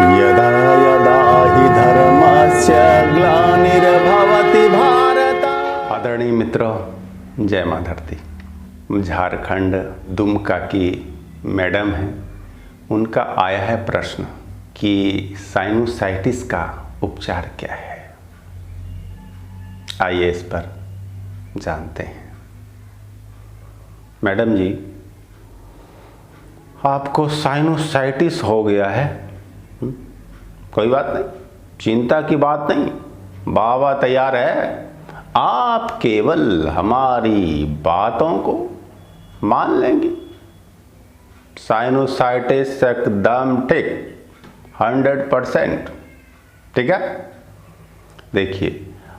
यदा यदा हि धर्मस्य ग्लानिर्भवति भारत। आदरणीय मित्रों, जय मां धरती। झारखंड दुमका की मैडम हैं, उनका आया है प्रश्न कि साइनोसाइटिस का उपचार क्या है। आइए इस पर जानते हैं। मैडम जी, आपको साइनोसाइटिस हो गया है। कोई बात नहीं, चिंता की बात नहीं, बाबा तैयार है। आप केवल हमारी बातों को मान लेंगे। साइनोसाइटिस एकदम ठीक, 100%। ठीक है। देखिए,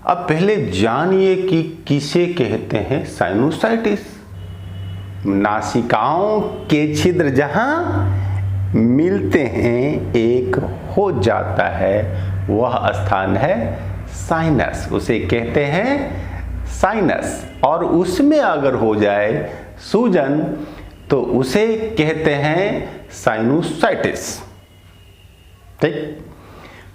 अब पहले जानिए कि किसे कहते हैं साइनोसाइटिस। नासिकाओं के छिद्र जहां मिलते हैं, एक हो जाता है, वह स्थान है साइनस, उसे कहते हैं साइनस। और उसमें अगर हो जाए सूजन तो उसे कहते हैं साइनोसाइटिस। ठीक।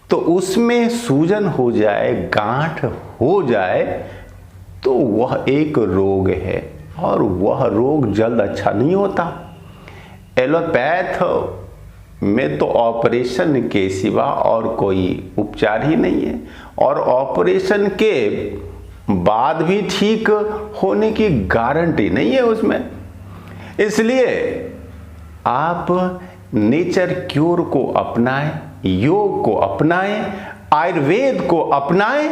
तो उसमें सूजन हो जाए, गांठ हो जाए तो वह एक रोग है, और वह रोग जल्द अच्छा नहीं होता। एलोपैथ में तो ऑपरेशन के सिवा और कोई उपचार ही नहीं है, और ऑपरेशन के बाद भी ठीक होने की गारंटी नहीं है उसमें। इसलिए आप नेचर क्योर को अपनाएं, योग को अपनाएं, आयुर्वेद को अपनाएं,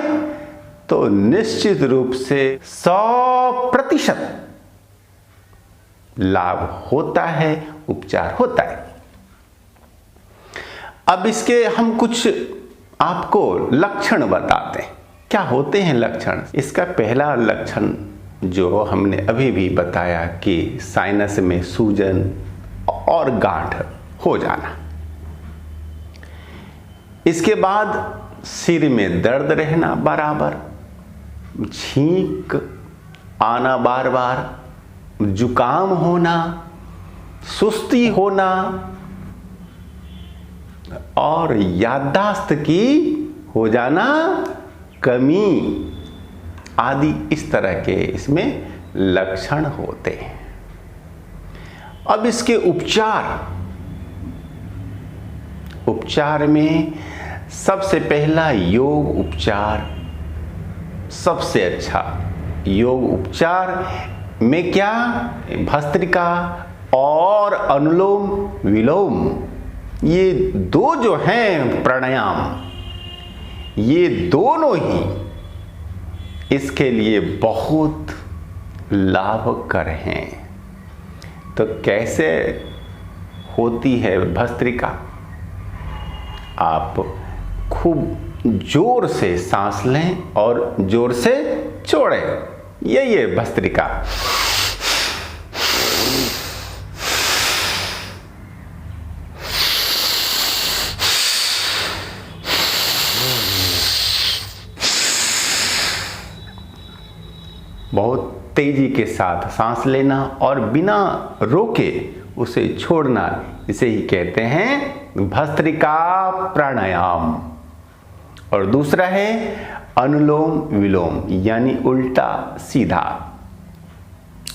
तो निश्चित रूप से 100% लाभ होता है, उपचार होता है। अब इसके हम कुछ आपको लक्षण बताते हैं। क्या होते हैं लक्षण? इसका पहला लक्षण जो हमने अभी भी बताया कि साइनस में सूजन और गांठ हो जाना। इसके बाद सिर में दर्द रहना बराबर, छींक आना बार बार, जुकाम होना, सुस्ती होना, और याददाश्त की हो जाना कमी आदि, इस तरह के इसमें लक्षण होते हैं। अब इसके उपचार में सबसे पहला योग उपचार, सबसे अच्छा योग उपचार में क्या, भस्त्रिका और अनुलोम विलोम, ये दो जो हैं प्राणायाम, ये दोनों ही इसके लिए बहुत लाभकर हैं। तो कैसे होती है भस्त्रिका? आप खूब जोर से सांस लें और जोर से छोड़ें, यही है भस्त्रिका। बहुत तेजी के साथ सांस लेना और बिना रोके उसे छोड़ना, इसे ही कहते हैं भस्त्रिका प्राणायाम। और दूसरा है अनुलोम विलोम, यानी उल्टा सीधा,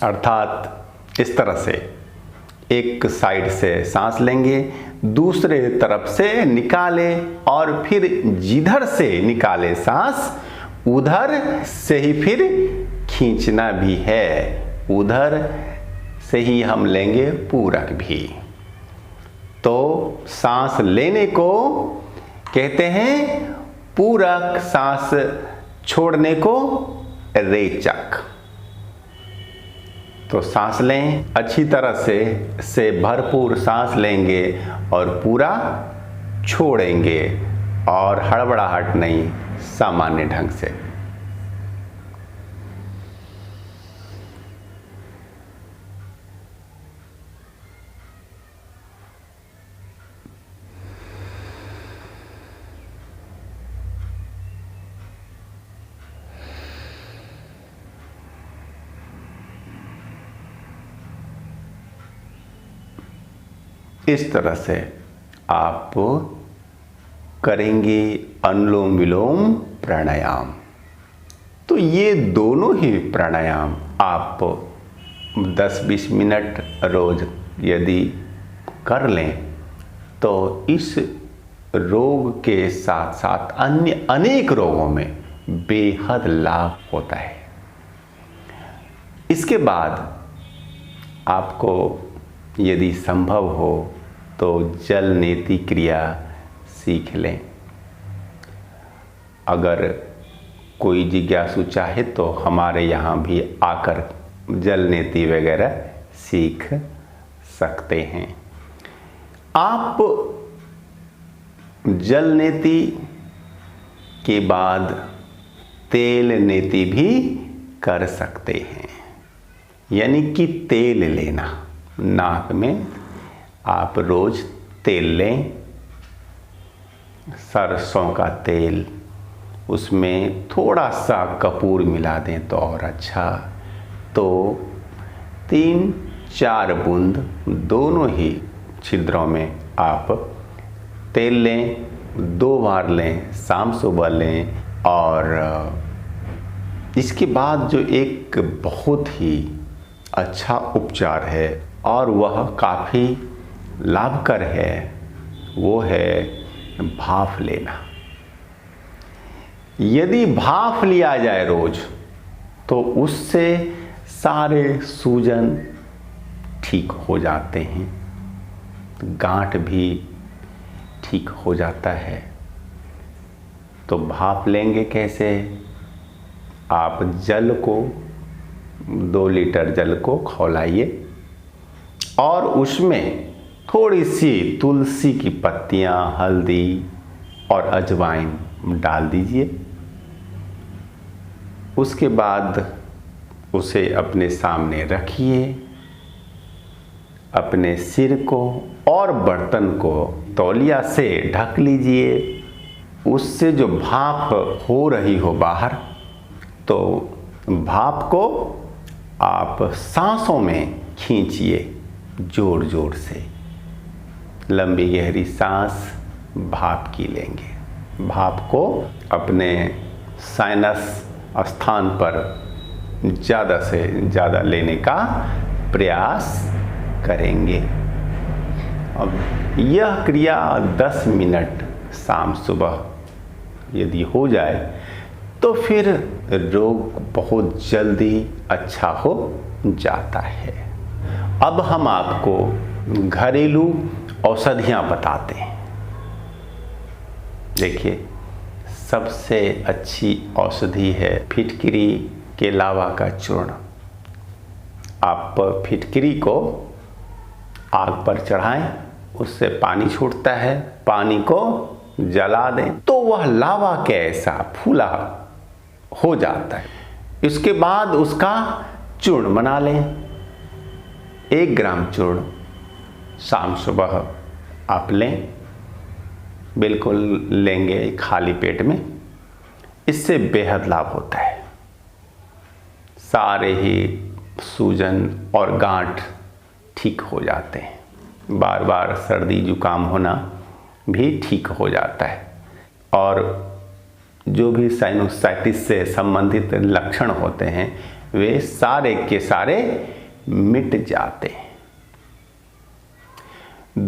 अर्थात इस तरह से एक साइड से सांस लेंगे, दूसरे तरफ से निकाले, और फिर जिधर से निकाले सांस उधर से ही फिर खींचना भी है, उधर से ही हम लेंगे पूरक भी। तो सांस लेने को कहते हैं पूरक, सांस छोड़ने को रेचक। तो सांस लें अच्छी तरह से भरपूर सांस लेंगे और पूरा छोड़ेंगे, और हड़बड़ाहट नहीं, सामान्य ढंग से। इस तरह से आप करेंगे अनुलोम विलोम प्राणायाम। तो ये दोनों ही प्राणायाम आप 10-20 मिनट रोज यदि कर लें तो इस रोग के साथ साथ अन्य अनेक रोगों में बेहद लाभ होता है। इसके बाद आपको यदि संभव हो तो जल नेति क्रिया सीख लें। अगर कोई जिज्ञासु चाहे तो हमारे यहाँ भी आकर जल नेति वगैरह सीख सकते हैं। आप जल नेति के बाद तेल नेति भी कर सकते हैं, यानी कि तेल लेना। नाक में आप रोज तेल लें, सरसों का तेल, उसमें थोड़ा सा कपूर मिला दें तो और अच्छा। तो 3-4 बूंद दोनों ही छिद्रों में आप तेल लें, 2 बार लें, शाम सुबह लें। और इसके बाद जो एक बहुत ही अच्छा उपचार है और वह काफ़ी लाभकर है, वो है भाप लेना। यदि भाप लिया जाए रोज तो उससे सारे सूजन ठीक हो जाते हैं, गांठ भी ठीक हो जाता है। तो भाप लेंगे कैसे? आप जल को 2 लीटर जल को खौलाइए और उसमें थोड़ी सी तुलसी की पत्तियां, हल्दी और अजवाइन डाल दीजिए। उसके बाद उसे अपने सामने रखिए, अपने सिर को और बर्तन को तौलिया से ढक लीजिए। उससे जो भाप हो रही हो बाहर, तो भाप को आप सांसों में खींचिए जोर जोर से। लंबी गहरी सांस भाप की लेंगे। भाप को अपने साइनस स्थान पर ज़्यादा से ज़्यादा लेने का प्रयास करेंगे। अब यह क्रिया 10 मिनट शाम सुबह यदि हो जाए तो फिर रोग बहुत जल्दी अच्छा हो जाता है। अब हम आपको घरेलू औषधियाँ बताते हैं। देखिए, सबसे अच्छी औषधि है फिटकिरी के लावा का चूर्ण। आप फिटकिरी को आग पर चढ़ाएं, उससे पानी छूटता है, पानी को जला दें तो वह लावा कैसा फूला हो जाता है। इसके बाद उसका चूर्ण बना लें। 1 ग्राम चूर्ण शाम सुबह आप लें, बिल्कुल लेंगे खाली पेट में। इससे बेहद लाभ होता है। सारे ही सूजन और गांठ ठीक हो जाते हैं। बार बार सर्दी जुकाम होना भी ठीक हो जाता है। और जो भी साइनोसाइटिस से संबंधित लक्षण होते हैं वे सारे के सारे मिट जाते हैं।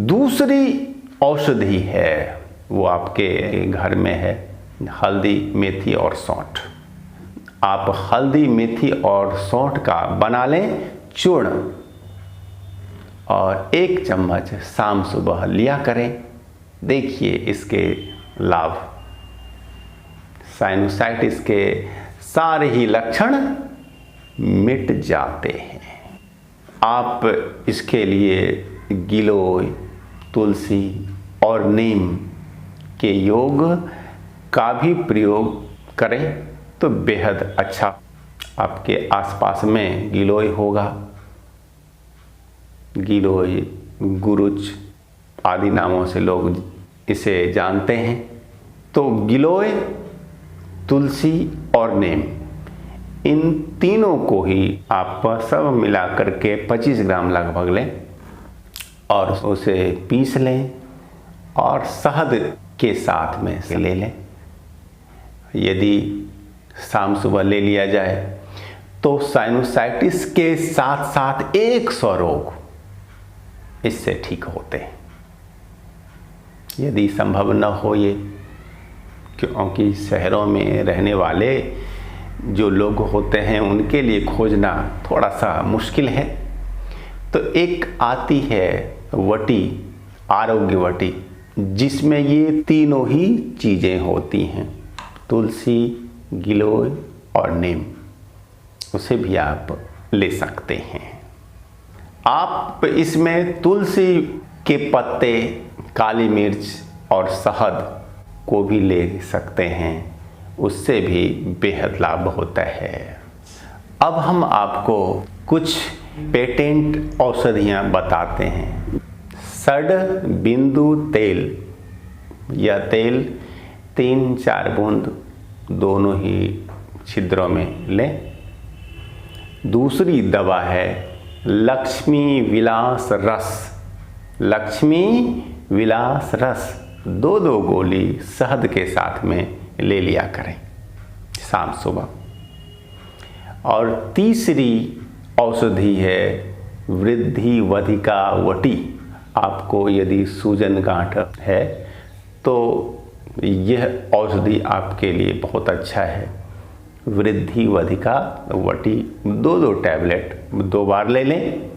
दूसरी औषधि है, वो आपके घर में है, हल्दी, मेथी और सौंठ। आप हल्दी, मेथी और सौंठ का बना लें चूर्ण और 1 चम्मच शाम सुबह लिया करें। देखिए इसके लाभ। साइनोसाइटिस के सारे ही लक्षण मिट जाते हैं। आप इसके लिए गिलोय, तुलसी और नीम के योग का भी प्रयोग करें तो बेहद अच्छा। आपके आसपास में गिलोय होगा, गिलोय, गुरुच आदि नामों से लोग इसे जानते हैं। तो गिलोय, तुलसी और नीम, इन तीनों को ही आप सब मिला करके 25 ग्राम लगभग लें और उसे पीस लें और शहद के साथ में ले लें। यदि शाम सुबह ले लिया जाए तो साइनोसाइटिस के साथ साथ 100 रोग इससे ठीक होते हैं। यदि संभव न हो ये, क्योंकि शहरों में रहने वाले जो लोग होते हैं उनके लिए खोजना थोड़ा सा मुश्किल है, तो एक आती है वटी, आरोग्य वटी, जिसमें ये तीनों ही चीज़ें होती हैं, तुलसी, गिलोय और नीम। उसे भी आप ले सकते हैं। आप इसमें तुलसी के पत्ते, काली मिर्च और शहद को भी ले सकते हैं, उससे भी बेहद लाभ होता है। अब हम आपको कुछ पेटेंट औषधियाँ बताते हैं। षड बिंदु तेल, यह तेल 3-4 बूंद दोनों ही छिद्रों में लें। दूसरी दवा है लक्ष्मी विलास रस। लक्ष्मी विलास रस 2-2 गोली शहद के साथ में ले लिया करें शाम सुबह। और तीसरी औषधि है वृद्धि वधिका वटी। आपको यदि सूजन गांठ है तो यह औषधि आपके लिए बहुत अच्छा है। वृद्धि वधिका वटी 2-2 टैबलेट 2 बार ले लें,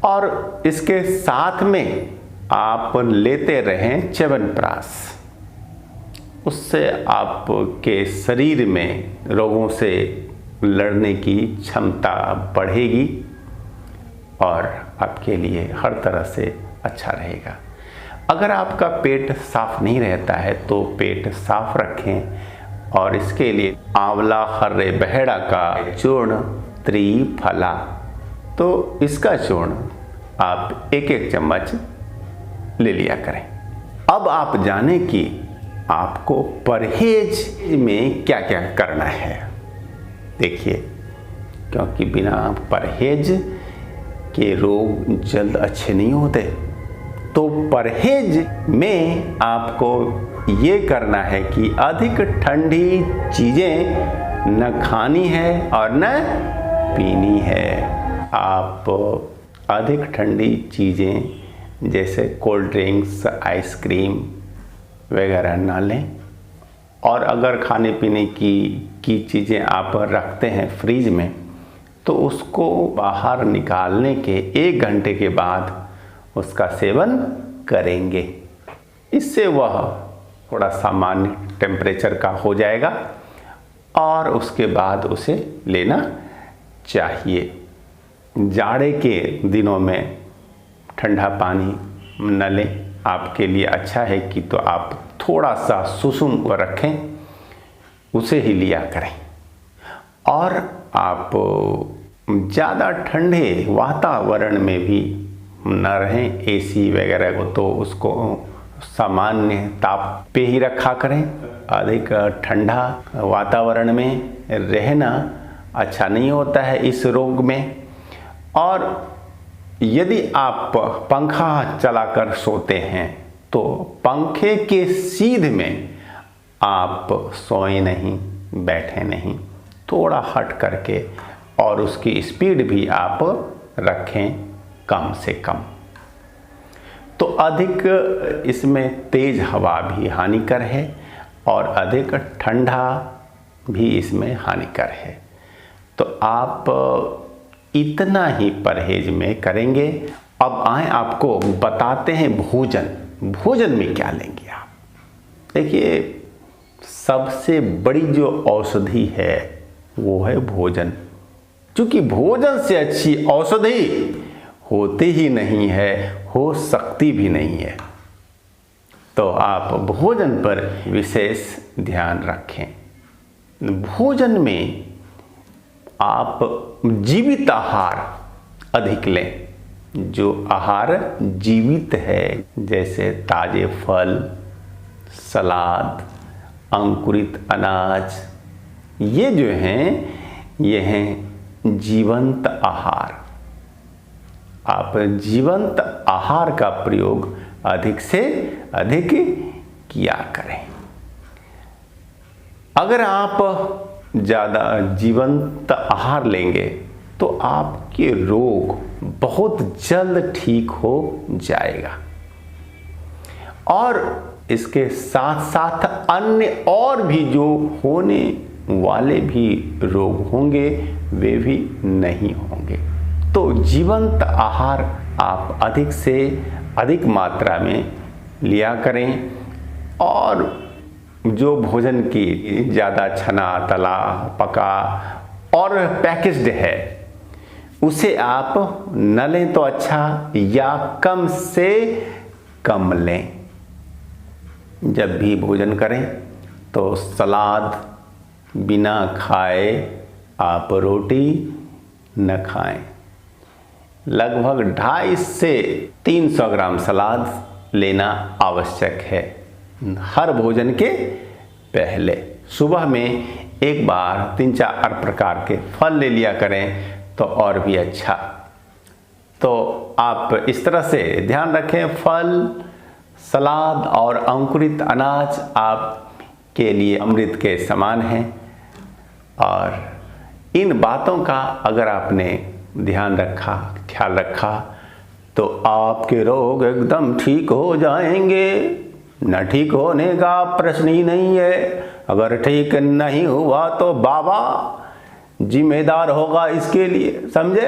और इसके साथ में आप लेते रहें च्यवनप्राश। उससे आपके शरीर में रोगों से लड़ने की क्षमता बढ़ेगी और आपके लिए हर तरह से अच्छा रहेगा। अगर आपका पेट साफ नहीं रहता है तो पेट साफ रखें, और इसके लिए आंवला हर्रे बहेड़ा का चूर्ण त्रिफला, तो इसका चूर्ण आप 1-1 चम्मच ले लिया करें। अब आप जाने कि आपको परहेज में क्या क्या करना है। देखिए, क्योंकि बिना परहेज के रोग जल्द अच्छे नहीं होते, तो परहेज में आपको ये करना है कि अधिक ठंडी चीज़ें न खानी है और न पीनी है। आप अधिक ठंडी चीज़ें जैसे कोल्ड ड्रिंक्स, आइसक्रीम वगैरह ना लें, और अगर खाने पीने की चीज़ें आप रखते हैं फ्रीज में, तो उसको बाहर निकालने के 1 घंटे के बाद उसका सेवन करेंगे। इससे वह थोड़ा सामान्य टेम्परेचर का हो जाएगा और उसके बाद उसे लेना चाहिए। जाड़े के दिनों में ठंडा पानी न लें, आपके लिए अच्छा है कि तो आप थोड़ा सा सुसुम रखें, उसे ही लिया करें। और आप ज़्यादा ठंडे वातावरण में भी न रहें। एसी वगैरह को तो उसको सामान्य ताप पे ही रखा करें। अधिक ठंडा वातावरण में रहना अच्छा नहीं होता है इस रोग में। और यदि आप पंखा चलाकर सोते हैं तो पंखे के सीध में आप सोए नहीं, बैठे नहीं, थोड़ा हट करके, और उसकी स्पीड भी आप रखें कम से कम। तो अधिक इसमें तेज हवा भी हानिकर है और अधिक ठंडा भी इसमें हानिकर है। तो आप इतना ही परहेज में करेंगे। अब आए आपको बताते हैं भोजन। भोजन में क्या लेंगे आप। देखिए, सबसे बड़ी जो औषधि है वो है भोजन। क्योंकि भोजन से अच्छी औषधि होती ही नहीं है, हो सकती भी नहीं है। तो आप भोजन पर विशेष ध्यान रखें। भोजन में आप जीवित आहार अधिक लें। जो आहार जीवित है, जैसे ताजे फल, सलाद, अंकुरित अनाज, ये जो हैं ये हैं जीवंत आहार। आप जीवंत आहार का प्रयोग अधिक से अधिक किया करें। अगर आप ज़्यादा जीवंत आहार लेंगे तो आपके रोग बहुत जल्द ठीक हो जाएगा और इसके साथ साथ अन्य और भी जो होने वाले भी रोग होंगे वे भी नहीं होंगे। तो जीवंत आहार आप अधिक से अधिक मात्रा में लिया करें और जो भोजन की ज़्यादा छना तला पका और पैकेज्ड है उसे आप न लें तो अच्छा, या कम से कम लें। जब भी भोजन करें तो सलाद बिना खाए आप रोटी न खाएं। लगभग 250 से 300 ग्राम सलाद लेना आवश्यक है हर भोजन के पहले। सुबह में एक बार 3-4 प्रकार के फल ले लिया करें तो और भी अच्छा। तो आप इस तरह से ध्यान रखें, फल, सलाद और अंकुरित अनाज आपके लिए अमृत के समान हैं और इन बातों का अगर आपने ध्यान रखा, ख्याल रखा तो आपके रोग एकदम ठीक हो जाएंगे। न ठीक होने का प्रश्न ही नहीं है। अगर ठीक नहीं हुआ तो बाबा जिम्मेदार होगा इसके लिए, समझे।